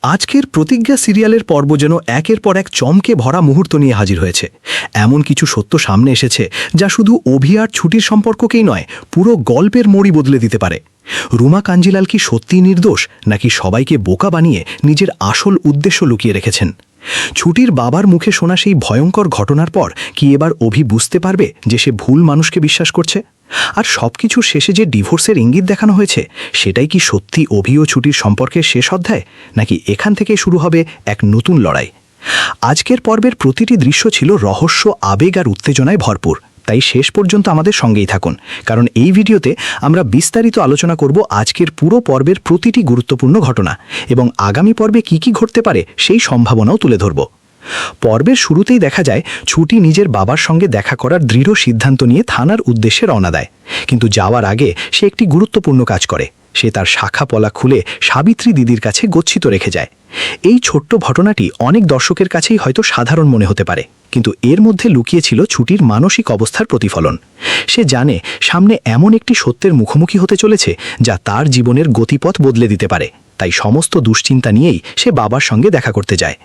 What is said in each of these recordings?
আজকের প্রতিজ্ঞা সিরিয়ালের পর্ব যেন একের পর এক চমকে ভরা মুহূর্ত নিয়ে হাজির হয়েছে। এমন কিছু সত্য সামনে এসেছে যা শুধু অভি আর ছুটির সম্পর্ককেই নয়, পুরো গল্পের মোড়ই বদলে দিতে পারে। রুমা কাঞ্জিলাল কি সত্যিই নির্দোষ, নাকি সবাইকে বোকা বানিয়ে নিজের আসল উদ্দেশ্য লুকিয়ে রেখেছেন? ছুটির বাবার মুখে শোনা সেই ভয়ঙ্কর ঘটনার পর কি এবার অভি বুঝতে পারবে যে সে ভুল মানুষকে বিশ্বাস করছে? আর সবকিছুর শেষে যে ডিভোর্সের ইঙ্গিত দেখানো হয়েছে, সেটাই কি সত্যি অভি ও ছুটির সম্পর্কের শেষ অধ্যায়, নাকি এখান থেকে শুরু হবে এক নতুন লড়াই? আজকের পর্বের প্রতিটি দৃশ্য ছিল রহস্য, আবেগ আর উত্তেজনায় ভরপুর। তাই শেষ পর্যন্ত আমাদের সঙ্গেই থাকুন, কারণ এই ভিডিওতে আমরা বিস্তারিত আলোচনা করব আজকের পুরো পর্বের প্রতিটি গুরুত্বপূর্ণ ঘটনা এবং আগামী পর্বে কি কি ঘটতে পারে সেই সম্ভাবনাও তুলে ধরব। পর্বের শুরুতেই দেখা যায় ছুটি নিজের বাবার সঙ্গে দেখা করার দৃঢ় সিদ্ধান্ত নিয়ে থানার উদ্দেশ্যে রওনা দেয়। কিন্তু যাওয়ার আগে সে একটি গুরুত্বপূর্ণ কাজ করে। সে তার শাখা পলা খুলে সাবিত্রী দিদির কাছে গচ্ছিত রেখে যায়। এই ছোট্ট ঘটনাটি অনেক দর্শকের কাছেই হয়তো সাধারণ মনে হতে পারে, কিন্তু এর মধ্যে লুকিয়ে ছিল ছুটির মানসিক অবস্থার প্রতিফলন। সে জানে সামনে এমন একটি সত্যের মুখোমুখি হতে চলেছে যা তার জীবনের গতিপথ বদলে দিতে পারে। তাই সমস্ত দুশ্চিন্তা নিয়েই সে বাবার সঙ্গে দেখা করতে যায়।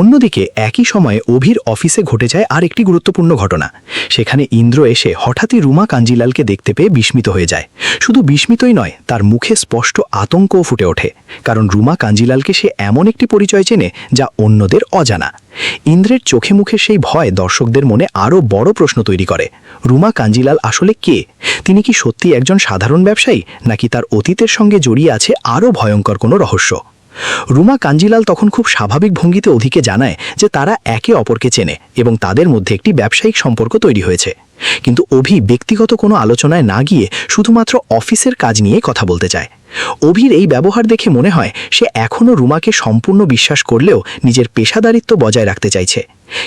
অন্যদিকে একই সময়ে অভির অফিসে ঘটে যায় আর একটি গুরুত্বপূর্ণ ঘটনা। সেখানে ইন্দ্র এসে হঠাৎই রুমা কাঞ্জিলালকে দেখতে পেয়ে বিস্মিত হয়ে যায়। শুধু বিস্মিতই নয়, তার মুখে স্পষ্ট আতঙ্কও ফুটে ওঠে, কারণ রুমা কাঞ্জিলালকে সে এমন একটি পরিচয় চেনে যা অন্যদের অজানা। ইন্দ্রের চোখে মুখে সেই ভয় দর্শকদের মনে আরও বড় প্রশ্ন তৈরি করে। রুমা কাঞ্জিলাল আসলে কে? তিনি কি সত্যি একজন সাধারণ ব্যবসায়ী, নাকি তার অতীতের সঙ্গে জড়িয়ে আছে আরও ভয়ঙ্কর কোনো রহস্য? রুমা কাঞ্জিলাল তখন খুব স্বাভাবিক ভঙ্গিতে অধিকে জানায় যে তারা একে অপরকে চেনে এবং তাদের মধ্যে একটি ব্যবসায়িক সম্পর্ক তৈরি হয়েছে। কিন্তু অভি ব্যক্তিগত কোনো আলোচনায় না গিয়ে শুধুমাত্র অফিসের কাজ নিয়ে কথা বলতে চায়। অভির এই ব্যবহার দেখে মনে হয় সে এখনও রুমাকে সম্পূর্ণ বিশ্বাস করলেও নিজের পেশাদারিত্ব বজায় রাখতে চাইছে।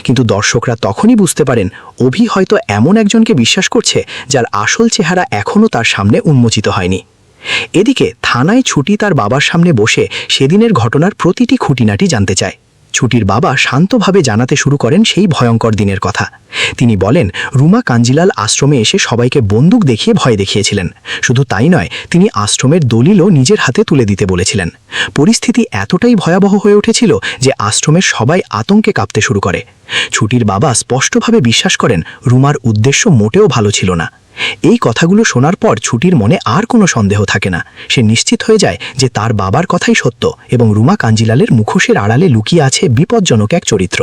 কিন্তু দর্শকরা তখনই বুঝতে পারেন অভি হয়তো এমন একজনকে বিশ্বাস করছে যার আসল চেহারা এখনও তার সামনে উন্মোচিত হয়নি। এদিকে থানায় ছুটি তার বাবার সামনে বসে সেদিনের ঘটনার প্রতিটি খুঁটিনাটি জানতে চায়। ছুটির বাবা শান্তভাবে জানাতে শুরু করেন সেই ভয়ঙ্কর দিনের কথা। তিনি বলেন, রুমা কাঞ্জিলাল আশ্রমে এসে সবাইকে বন্দুক দেখিয়ে ভয় দেখিয়েছিলেন। শুধু তাই নয়, তিনি আশ্রমের দলিলও নিজের হাতে তুলে দিতে বলেছিলেন। পরিস্থিতি এতটাই ভয়াবহ হয়ে উঠেছিল যে আশ্রমের সবাই আতঙ্কে কাঁপতে শুরু করে। ছুটির বাবা স্পষ্টভাবে বিশ্বাস করেন রুমার উদ্দেশ্য মোটেও ভালো ছিল না। এই কথাগুলো শোনার পর ছুটির মনে আর কোনো সন্দেহ থাকে না। সে নিশ্চিত হয়ে যায় যে তার বাবার কথাই সত্য এবং রুমা কাঞ্জিলালের মুখোশের আড়ালে লুকিয়ে আছে বিপজ্জনক এক চরিত্র।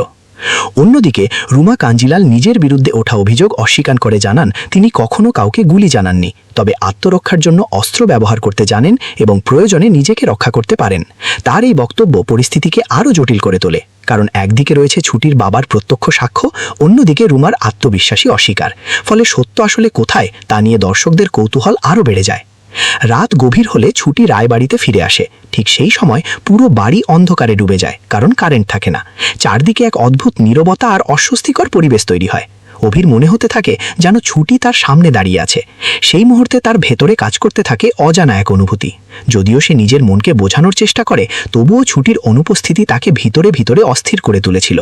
অন্যদিকে রুমা কাঞ্জিলাল নিজের বিরুদ্ধে ওঠা অভিযোগ অস্বীকার করে জানান তিনি কখনো কাউকে গুলি জানাননি, তবে আত্মরক্ষার জন্য অস্ত্র ব্যবহার করতে জানেন এবং প্রয়োজনে নিজেকে রক্ষা করতে পারেন। তার এই বক্তব্য পরিস্থিতিকে আরও জটিল করে তোলে, কারণ একদিকে রয়েছে ছুটির বাবার প্রত্যক্ষ সাক্ষ্য, অন্যদিকে রুমার আত্মবিশ্বাসী অস্বীকার। ফলে সত্য আসলে কোথায় তা নিয়ে দর্শকদের কৌতূহল আরও বেড়ে যায়। রাত গভীর হলে ছুটি রায়বাড়িতে ফিরে আসে। ঠিক সেই সময় পুরো বাড়ি অন্ধকারে ডুবে যায়, কারণ কারেন্ট থাকে না। চারদিকে এক অদ্ভুত নীরবতা আর অস্বস্তিকর পরিবেশ তৈরি হয়। অভির মনে হতে থাকে যেন ছুটি তার সামনে দাঁড়িয়ে আছে। সেই মুহূর্তে তার ভেতরে কাজ করতে থাকে অজানা এক অনুভূতি। যদিও সে নিজের মনকে বোঝানোর চেষ্টা করে, তবুও ছুটির অনুপস্থিতি তাকে ভিতরে ভিতরে অস্থির করে তুলেছিল।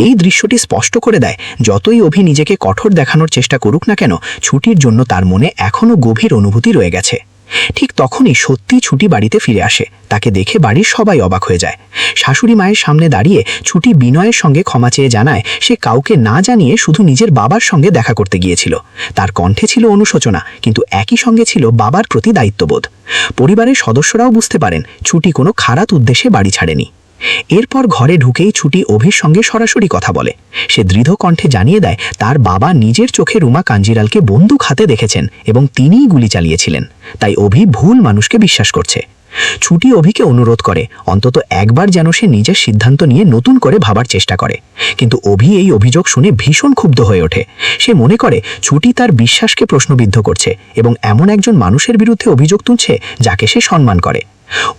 এই দৃশ্যটি স্পষ্ট করে দেয়, যতই অভি নিজেকে কঠোর দেখানোর চেষ্টা করুক না কেন, ছুটির জন্য তার মনে এখনও গভীর অনুভূতি রয়ে গেছে। ঠিক তখনই সত্যি ছুটি বাড়িতে ফিরে আসে। তাকে দেখে বাড়ির সবাই অবাক হয়ে যায়। শাশুড়ি মায়ের সামনে দাঁড়িয়ে ছুটি বিনয়ের সঙ্গে ক্ষমা চেয়ে জানায় সে কাউকে না জানিয়ে শুধু নিজের বাবার সঙ্গে দেখা করতে গিয়েছিল। তার কণ্ঠে ছিল অনুশোচনা, কিন্তু একই সঙ্গে ছিল বাবার প্রতি দায়িত্ববোধ। পরিবারের সদস্যরাও বুঝতে পারেন ছুটি কোনো খারাপ উদ্দেশ্যে বাড়ি ছাড়েনি। এরপর ঘরে ঢুকেই ছুটি অভির সঙ্গে সরাসরি কথা বলে। সে দৃঢ় কণ্ঠে জানিয়ে দেয় তার বাবা নিজের চোখে রুমা কাঞ্জিলালকে বন্দুক হাতে দেখেছেন এবং তিনিই গুলি চালিয়েছিলেন। তাই অভি ভুল মানুষকে বিশ্বাস করছে। ছুটি অভিকে অনুরোধ করে অন্তত একবার যেন সে নিজের সিদ্ধান্ত নিয়ে নতুন করে ভাবার চেষ্টা করে। কিন্তু অভি এই অভিযোগ শুনে ভীষণ ক্ষুব্ধ হয়ে ওঠে। সে মনে করে ছুটি তার বিশ্বাসকে প্রশ্নবিদ্ধ করছে এবং এমন একজন মানুষের বিরুদ্ধে অভিযোগ তুলছে যাকে সে সম্মান করে।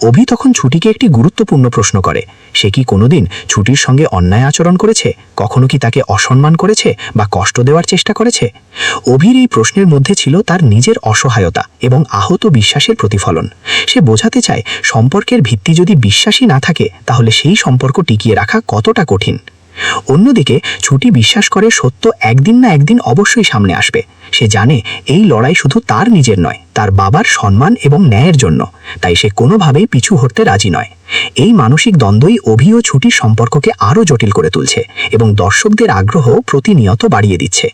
অভি তখন ছুটিকে একটি গুরুত্বপূর্ণ প্রশ্ন করে, সে কি কোনোদিন ছুটির সঙ্গে অন্যায় আচরণ করেছে? কখনো কি তাকে অসম্মান করেছে বা কষ্ট দেওয়ার চেষ্টা করেছে? অভির এই প্রশ্নের মধ্যে ছিল তার নিজের অসহায়তা এবং আহত বিশ্বাসের প্রতিফলন। সে বোঝাতে চায় সম্পর্কের ভিত্তি যদি বিশ্বাসী না থাকে, তাহলে সেই সম্পর্ক টিকিয়ে রাখা কতটা কঠিন। অন্যদিকে ছুটি বিশ্বাস করে সত্য একদিন না একদিন অবশ্যই সামনে আসবে। সে জানে এই লড়াই শুধু তার নিজের নয়, তার বাবার সম্মান এবং ন্যায়ের জন্য, তাই সে কোনোভাবেই পিছু হটতে রাজি নয়। এই মানসিক দ্বন্দ্বই অভি ও ছুটির সম্পর্ককে আরও জটিল করে তুলছে এবং দর্শকদের আগ্রহ প্রতিনিয়ত বাড়িয়ে দিচ্ছে।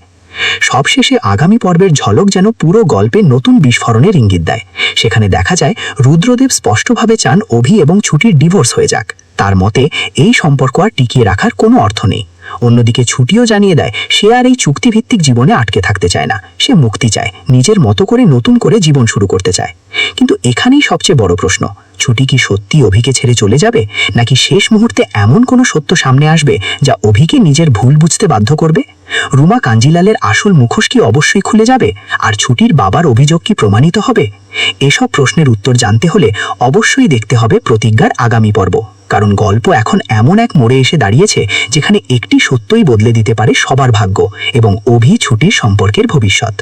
সবশেষে আগামী পর্বের ঝলক যেন পুরো গল্পে নতুন বিস্ফোরণের ইঙ্গিত দেয়। সেখানে দেখা যায় রুদ্রদেব স্পষ্টভাবে চান অভি এবং ছুটির ডিভোর্স হয়ে যাক। তার মতে এই সম্পর্ক আর টিকিয়ে রাখার কোনো অর্থ নেই। অন্যদিকে ছুটিও জানিয়ে দেয় সে আর এই চুক্তিভিত্তিক জীবনে আটকে থাকতে চায় না, সে মুক্তি চায়, নিজের মতো করে নতুন করে জীবন শুরু করতে চায়। কিন্তু এখানেই সবচেয়ে বড় প্রশ্ন, ছুটি কি সত্যি অভিকে ছেড়ে চলে যাবে, নাকি শেষ মুহূর্তে এমন কোনো সত্য সামনে আসবে যা অভিকে নিজের ভুল বুঝতে বাধ্য করবে? রুমা কাঞ্জিলালের আসল মুখোশ কি অবশ্যই খুলে যাবে, আর ছুটির বাবার অভিযোগ কি প্রমাণিত হবে? এসব প্রশ্নের উত্তর জানতে হলে অবশ্যই দেখতে হবে প্রতিজ্ঞার আগামী পর্ব, কারণ গল্প এখন এমন এক মোড়ে এসে দাঁড়িয়েছে যেখানে একটি সত্যই বদলে দিতে পারে সবার ভাগ্য এবং অভি ছুটির সম্পর্কের ভবিষ্যৎ।